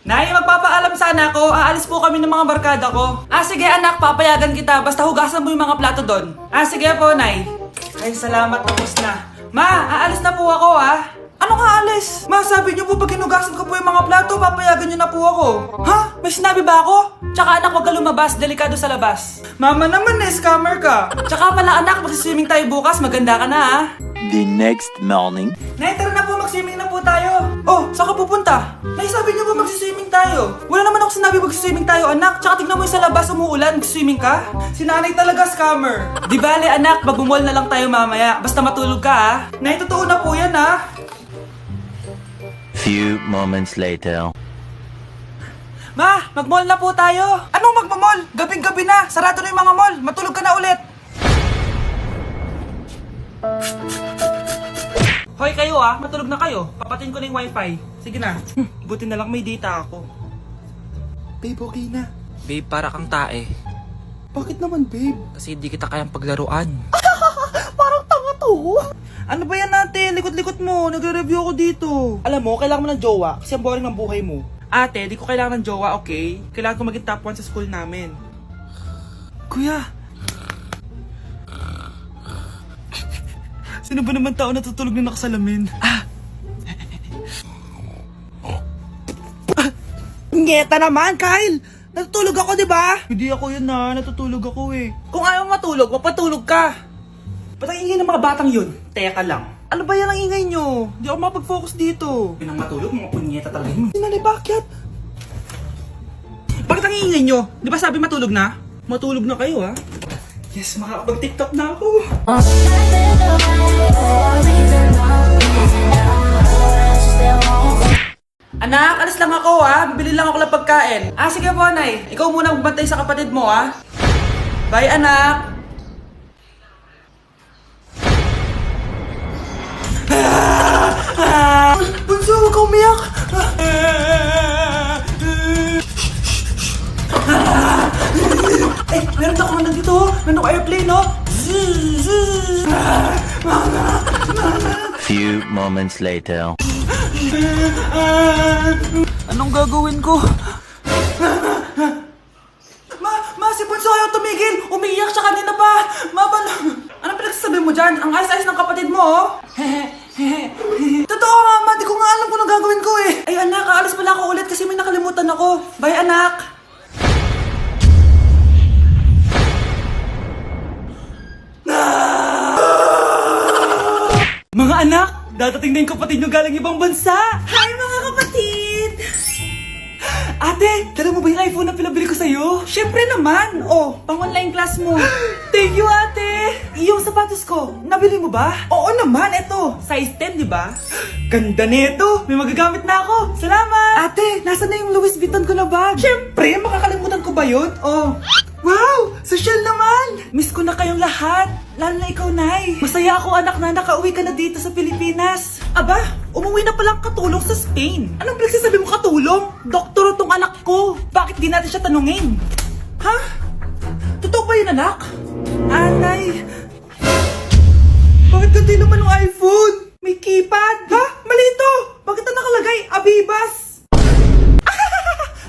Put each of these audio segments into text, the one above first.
Nay, magpapaalam sana ako. Aalis po kami ng mga barkada ko. Sige anak, papayagan kita. Basta hugasan mo yung mga plato doon. Sige po, Nay. Ay, salamat. Tapos na. Ma, aalis na po ako, Anong aalis? Ma, sabi niyo po pag hinugasan ko po yung mga plato, papayagan niyo na po ako. Ha? May sinabi ba ako? Tsaka anak, huwag ka lumabas. Delikado sa labas. Mama naman, scammer ka. Tsaka pala anak, magsiswimming tayo bukas. Maganda ka na, The next morning. Nay, tara na po, mag-swimming na po tayo. Oh, saan ka pupunta? Nay, sabi niyo po mag-swimming tayo. Wala naman ako sinabi mag-swimming tayo, anak. Tsaka tignan mo yung sa labas, umuulan, mag-swimming ka. Si nanay talaga scammer. Di bale, anak, mag-mall na lang tayo mamaya. Basta matulog ka, Nay, totoo na po yan, Few moments later. Ma, mag-mall na po tayo. Anong mag-mall? Gabing-gabi na. Sarado na yung mga mall. Matulog ka na ulit. Hoy kayo matulog na kayo. Papatin ko na yung wifi. Sige na. Buti na lang may data ako. Babe, okay na. Babe, para kang tae. Bakit naman, babe? Kasi di kita kayang paglaruan. Parang tanga to. Ano ba yan natin? Likot-likot mo. Nagre-review ako dito. Alam mo, kailangan mo ng jowa kasi ang boring ng buhay mo. Ate, di ko kailangan ng jowa, okay? Kailangan ko maging top 1 sa school namin. Kuya! Sino ba naman tao natutulog na nakasalamin? Ngeta naman, Kyle! Natutulog ako, di ba? Hindi ako yun natutulog ako eh. Kung ayaw matulog, mapatulog ka! Ba't ang ingay ng mga batang yun? Teka lang. Ano ba yan ang ingay nyo? Di ako mapag-focus dito. Pinang matulog, mga punyeta talaga yun. Sinali, bakit? Bakit ang ingay nyo? Di ba sabi matulog na? Matulog na kayo, Yes, makakapag-tiktok na ako. Anak, alis lang ako, Bibili lang ako ng pagkain. Sige po, Nay. Ikaw muna magbantay sa kapatid mo, Bye, anak. Bunso, huwag ka umiyak. Meron ako nandito, meron ako airplane, Few moments later. Anong gagawin ko? Si Bunso ayaw tumigil! Umiiyak siya kanina pa! Anong pinagsasabi mo dyan? Ang ayos-ayos ng kapatid mo, Totoo, Mama! Di ko nga alam kung anong gagawin ko Ay, anak, aalis pala ako ulit kasi may nakalimutan ako. Bye, anak! Mga anak! Dadating na yung kapatid nyo galing ibang bansa! Hi, mga kapatid! Ate, dala mo ba yung iPhone na pinabili ko sa'yo? Siyempre naman! Pang-online class mo. Thank you, ate! Yung sapatos ko, nabili mo ba? Oo naman, eto. Size 10, di ba? Ganda nito! May magagamit na ako! Salamat! Ate, nasa na yung Louis Vuitton ko na bag? Siyempre, makakalimutan ko ba yun? Wow! Social naman! Miss ko na kayong lahat. Lalo na ikaw, Nay. Masaya ako, anak, na nakauwi ka na dito sa Pilipinas. Aba, umuwi na palang katulong sa Spain. Anong pinagsasabi mo katulong? Doktor tong anak ko. Bakit di natin siya tanungin? Ha? Totoo ba yun, anak? Nay. Bakit ganti naman ng iPhone? May keypad. Ha? Mali ito. Bakit na nakalagay? Abibas.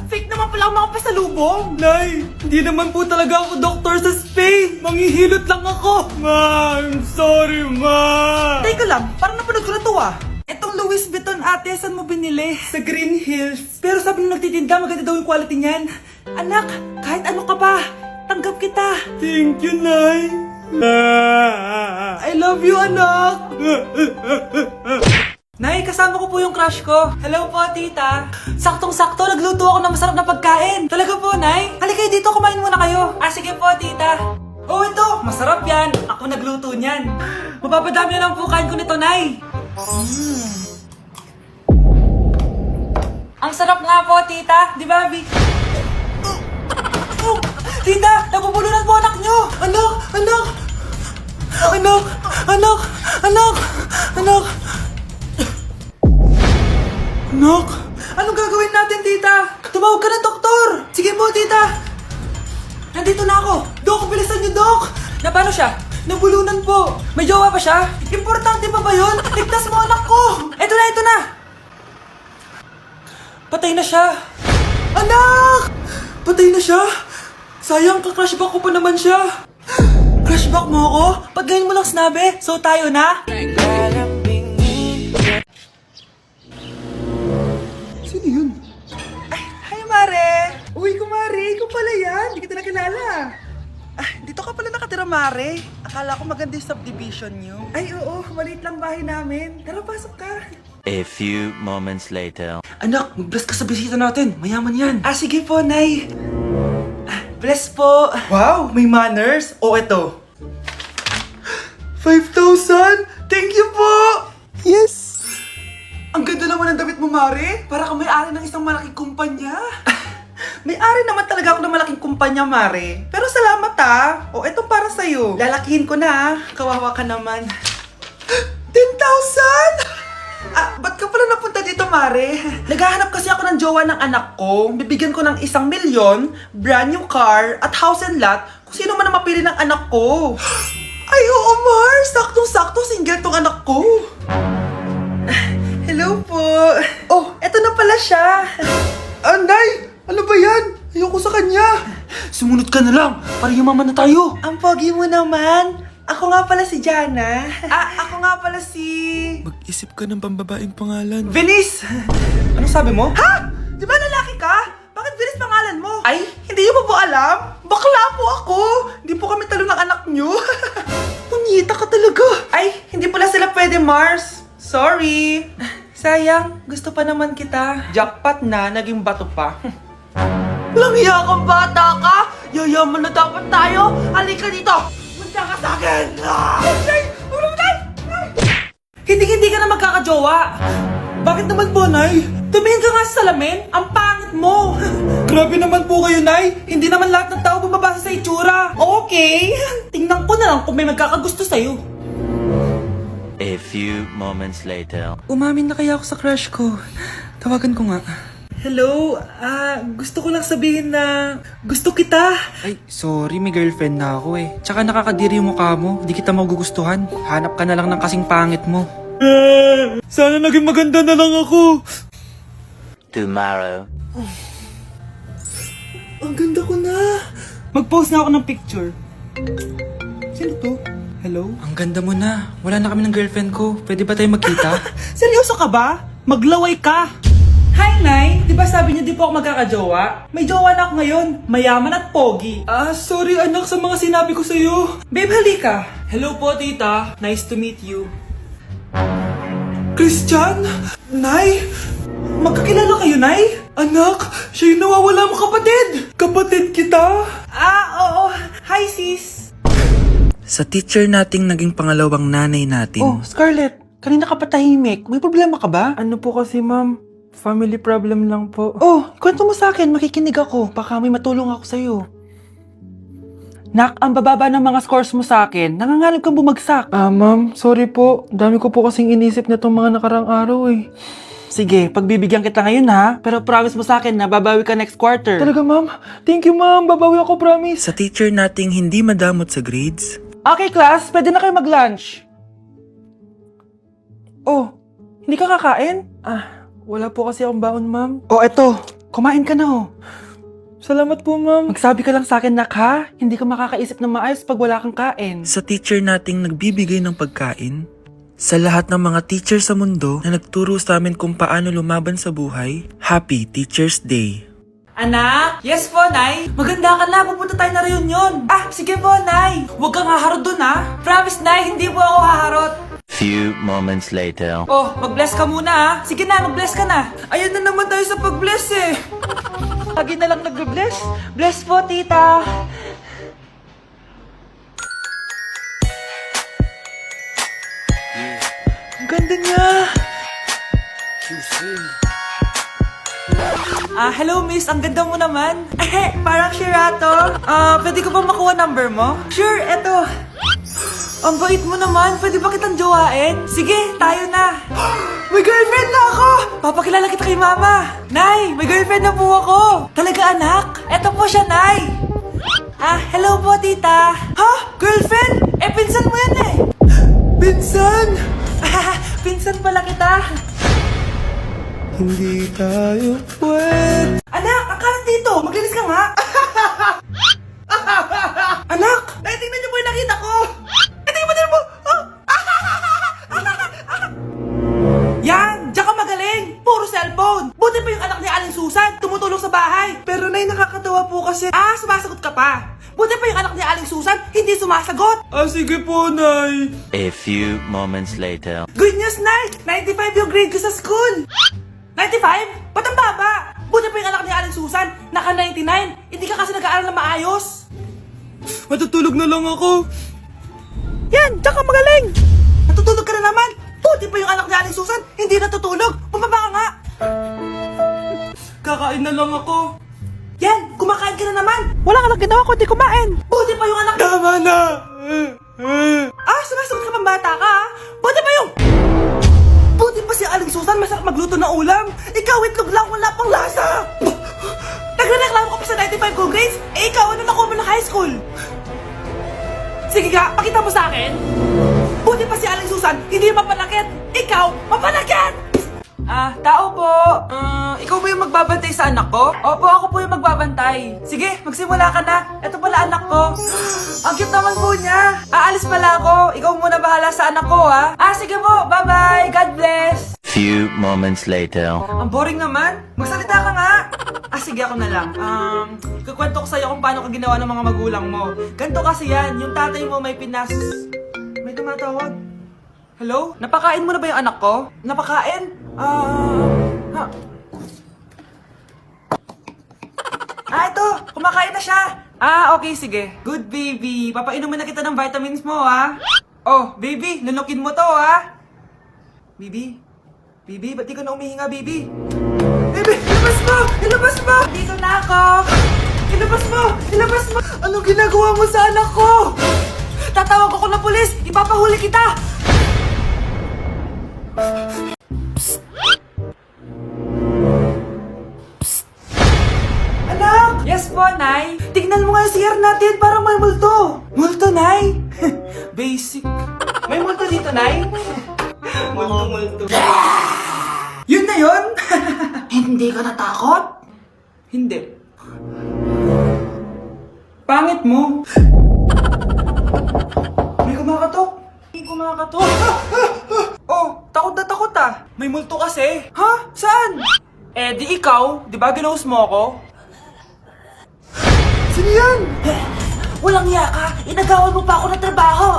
Fake naman pala ang mga pasalubong. Nay, hindi naman po talaga ako doktor sa Spain. Manghihilot lang ako. Ma, I'm sorry, Ma. Teka lang, parang napanood ko na to Etong Louis Vuitton, ate, saan mo binili? Sa Green Hills. Pero sabi nung nagtitinda, maganda daw yung quality niyan. Anak, kahit ano ka pa, tanggap kita. Thank you, Nay. I love you, anak. Nay, kasama ko po yung crush ko. Hello po, tita. Saktong-sakto, nagluto ako ng masarap na pagkain. Talaga po, Nay? Halika kayo dito, kumain muna kayo. Sige po, tita. Ito, masarap yan. Ako nagluto niyan. Mapapadami na lang po kain ko nito, Nay. Ang sarap nga po, tita. Di ba, Vic? Tita, nabubulunan po anak nyo. Anak! Anak, anong gagawin natin, tita? Tumawag ka ng doktor! Sige po, tita! Nandito na ako! Dok, bilisan niyo, Dok! Na paano siya? Nabulunan po! May jowa pa siya? Importante pa ba yun? Ligtas mo anak ko! Ito na! Patay na siya! Anak! Patay na siya! Sayang, ka-crushback ko pa naman siya. Crushback mo ako? Ba't ganyan mo lang sinabi? So tayo na? Sino yun? Ay, hi Mare! Uy, kumare, ikaw pala yan. Hindi kita nakilala. Ah, dito ka pala nakatira, Mare. Akala ko maganda yung subdivision niyo. Ay, oo. Maliit lang bahay namin. Tara, pasok ka. A few moments later. Anak, mag-bless ka sa bisita natin. Mayaman yan. Ah, sige po, Nay. Ah, bless po. Wow, may manners. O, eto. 5,000! Thank you po! Yes! Ang ganda naman ng damit mo, Mare. Para ka may-ari ng isang malaking kumpanya. May-ari naman talaga ako ng malaking kumpanya, Mare. Pero salamat O, eto para sa'yo. Lalakihin ko na Kawawa ka naman. 10,000! Ah, ba't ka pala napunta dito, Mare? Naghahanap kasi ako ng jowa ng anak ko. Bibigyan ko ng 1 milyon, brand new car, at house and lot kung sino man ang mapili ng anak ko. Ay, oo, Mar! Saktong-sakto, single tong anak ko. Hello po. Oh, eto na pala siya. Anday! Ano ba yan? Ayoko sa kanya. Sumunod ka na lang, para yumaman na tayo. Ang pogi mo naman. Ako nga pala si Jana. Ako nga pala si... Mag-isip ka ng pambabaeng pangalan. Venice! Anong sabi mo? Ha? Di ba lalaki ka? Bakit Venice pangalan mo? Ay, hindi mo po alam? Bakla po ako! Hindi po kami talo ng anak nyo. Punyita ka talaga. Ay, hindi pala sila pwede, Mars. Sorry. Sayang, gusto pa naman kita. Jackpot na, naging bato pa. Walang hiya kang bata ka! Yayaman na dapat tayo! Halika dito! Punta ka sa akin! Hindi ka na magkakajowa! Bakit naman po, Nay? Tumingin ka nga sa salamin! Ang pangit mo! Grabe naman po kayo, Nay! Hindi naman lahat ng tao bumabasa sa itsura! Okay! Tingnan ko na lang kung may magkakagusto sa'yo. A few moments later. Umamin na kaya ako sa crush ko. Tawagan ko nga. Hello? Gusto ko lang sabihin na gusto kita. Ay, sorry, may girlfriend na ako eh. Tsaka nakakadiri yung mukha mo, di kita magugustuhan. Hanap ka na lang ng kasing pangit mo. Sana naging maganda na lang ako. Tomorrow. Ang ganda ko na. Mag-post na ako ng picture. Sino to? Hello? Ang ganda mo na. Wala na kami ng girlfriend ko. Pwede ba tayo magkita? Seryoso ka ba? Maglaway ka. Hi, Nay! Di ba sabi niyo di po ako magkakajowa? May jowa na ako ngayon. Mayaman at pogi. Sorry anak sa mga sinabi ko sa'yo. Babe, halika. Hello po, tita. Nice to meet you. Christian? Nay? Magkakilala kayo, Nay? Anak, siya yung nawawala mo kapatid. Kapatid kita? Oo. Hi, sis. Sa teacher nating naging pangalawang nanay natin. Oh, Scarlett. Kanina ka patahimik. May problema ka ba? Ano po kasi, ma'am? Family problem lang po. Oh, kwento mo sa akin. Makikinig ako. Baka may matulong ako sa'yo. Nak, ang bababa ng mga scores mo sa akin. Nangangalib kang bumagsak. Ma'am, sorry po. Dami ko po kasing inisip na itong mga nakarang araw eh. Sige, pagbibigyan kita ngayon ha. Pero promise mo sa akin na babawi ka next quarter. Talaga ma'am? Thank you ma'am, babawi ako, promise. Sa teacher nating hindi madamot sa grades. Okay, class. Pwede na kayo mag-lunch. Oh, hindi ka kakain? Wala po kasi akong baon ma'am. Oh, eto. Kumain ka na oh. Salamat po ma'am. Magsabi ka lang sa akin, Nak, ha? Hindi ka makakaisip ng maayos pag wala kang kain. Sa teacher nating nagbibigay ng pagkain. Sa lahat ng mga teacher sa mundo na nagturo sa amin kung paano lumaban sa buhay, Happy Teacher's Day! Anak? Yes po, Nay. Maganda ka na. Pupunta tayo na reunion. Sige po, Nay. Huwag kang haharot dun, ha? Promise, Nay. Hindi po ako haharot. Few moments later. Oh, mag-bless ka muna, ha? Sige na, mag-bless ka na. Ayun na naman tayo sa pag-bless, eh. Lagi na lang nag-bless. Bless po, tita. Ang ganda niya. Hello miss, ang ganda mo naman. Parang Shirato. Pwede ko ba makuha number mo? Sure, eto. Ang bait mo naman, pwede ba kitang jowain? Sige, tayo na. May girlfriend na ako! Papakilala kita kay mama. Nay, may girlfriend na po ako. Talaga anak? Eto po siya, Nay. Hello po tita. Ha? Girlfriend? Pinsan mo yan eh. Pinsan? Pinsan pala kita. Hindi tayo pwede. Anak, akala Susan, tumutulong sa bahay. Pero Nay, nakakatawa po kasi. Sumasagot ka pa. Buti pa yung anak ni Aling Susan, hindi sumasagot. Sige po, Nay. A few moments later. Good news, Nay! 95 yung grade ko sa school! 95? Ba't ang baba? Buti pa yung anak ni Aling Susan, naka 99. Hindi ka kasi nag-aaral na maayos. Matutulog na lang ako. Yan, tsaka magaling! Natutulog ka na naman! Buti pa yung anak ni Aling Susan, hindi natutulog. Bumaba ka nga! Kakain na lang ako. Yan, kumakain ka na naman. Wala ka lang ginawa kundi kumain. Buti pa yung anak... Tama na! Sumasagot ka pang bata ka, ha? Buti pa yung... Buti pa si Aling Susan, masarap magluto ng ulam. Ikaw, itlog lang, wala pang lasa. Nagre-reklamo ka pa sa 95 ko grades? Ikaw, ano nakuha mo ng high school? Sige ka, pakita mo sa akin. Buti pa si Aling Susan, hindi mapanakit. Ikaw, mapanakit! Tao po. Ikaw ba yung magbabantay sa anak ko? Opo, ako po yung magbabantay. Sige, magsimula ka na. Ito pala anak ko. Ang cute naman po niya. Aalis pala ako. Ikaw muna bahala sa anak ko, ha? Sige po, bye-bye. God bless. Few moments later. Ang boring naman. Magsalita ka nga. Sige, ako na lang. Kukwento ko sa'yo kung paano ka ginawa ng mga magulang mo. Ganto kasi yan. Yung tatay mo may pinas... May tumatawag. Hello? Napakain mo na ba yung anak ko? Napakain? Ito! Kumakain na siya! Okay, sige. Good, baby. Papainumin na kita ng vitamins mo, ha? Oh, baby, lunukin mo to, ha? Baby? Baby, ba't di ka na umihinga, baby? Baby, ilabas mo! Ilabas mo! Dito na ako! Ilabas mo! Ilabas mo! Anong ginagawa mo sa anak ko? Tatawag ako ng pulis! Ipapahuli kita! Anak! Yes po, Nay. Tignan mo nga yung CR natin, parang may multo. Multo, Nay? Basic. May multo dito, Nay? Multo. Yun na yun? Hindi ka natakot? Hindi. Pangit mo. May kumakatok. May kumakatok. Takot na takot ah. May multo kasi. Ha? Saan? Di ikaw. Di ba ginost mo ako? Sino yan? Walang iya ka. Inagawan mo pa ako ng trabaho.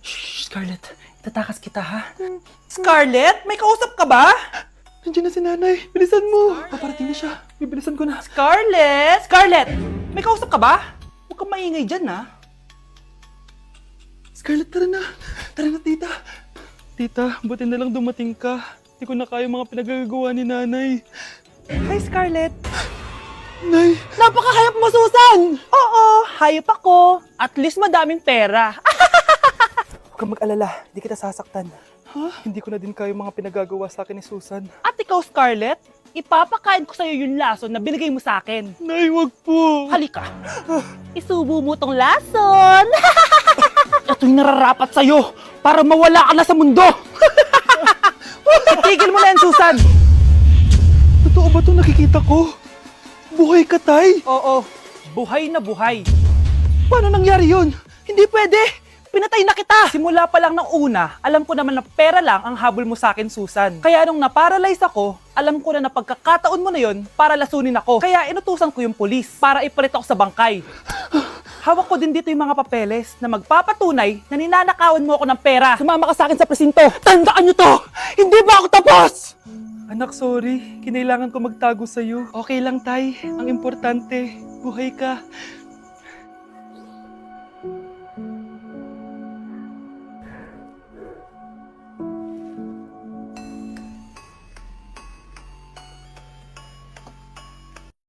Shh, Scarlett. Itatakas kita, ha? Scarlett? May kausap ka ba? Nandiyan na si nanay. Bilisan mo. Paparating na siya. Bibilisan ko na. Scarlett! Scarlett! May kausap ka ba? Huwag kang maingay dyan, ha? Scarlett, tara na. Tara na, tita. Tita, buti na lang dumating ka. Hindi ko na kaya mga pinagagawa ni nanay. Hi, Scarlett. Nay, Napakahayap mo, Susan! Oo, hayop ako. At least madaming pera. huwag kang mag-alala. Hindi kita sasaktan. Hindi ko na din kaya mga pinagagawa sa akin ni Susan. At ikaw, Scarlett, ipapakain ko sa'yo yung lason na binigay mo sa akin. Nay, wag po. Halika. Isubo mo tong lason. Ito'y nararapat sa'yo para mawala ka na sa mundo. Itigil mo na yan, Susan. Totoo ba itong nakikita ko? Buhay ka, Tay? Oo, buhay na buhay. Paano nangyari yun? Hindi pwede. Pinatay na kita. Simula pa lang ng una, alam ko naman na pera lang ang habol mo sa akin, Susan. Kaya nung naparalyze ako, alam ko na pagkakataon mo na yon para lasunin ako. Kaya inutusan ko yung pulis para ipalit ako sa bangkay. Hawak ko din dito yung mga papeles na magpapatunay na ninanakawan mo ako ng pera. Sumama ka sa akin sa presinto. Tandaan nyo to! Hindi ba ako tapos? Anak, sorry. Kinailangan ko magtago sa'yo. Okay lang, Tay. Ang importante, buhay ka.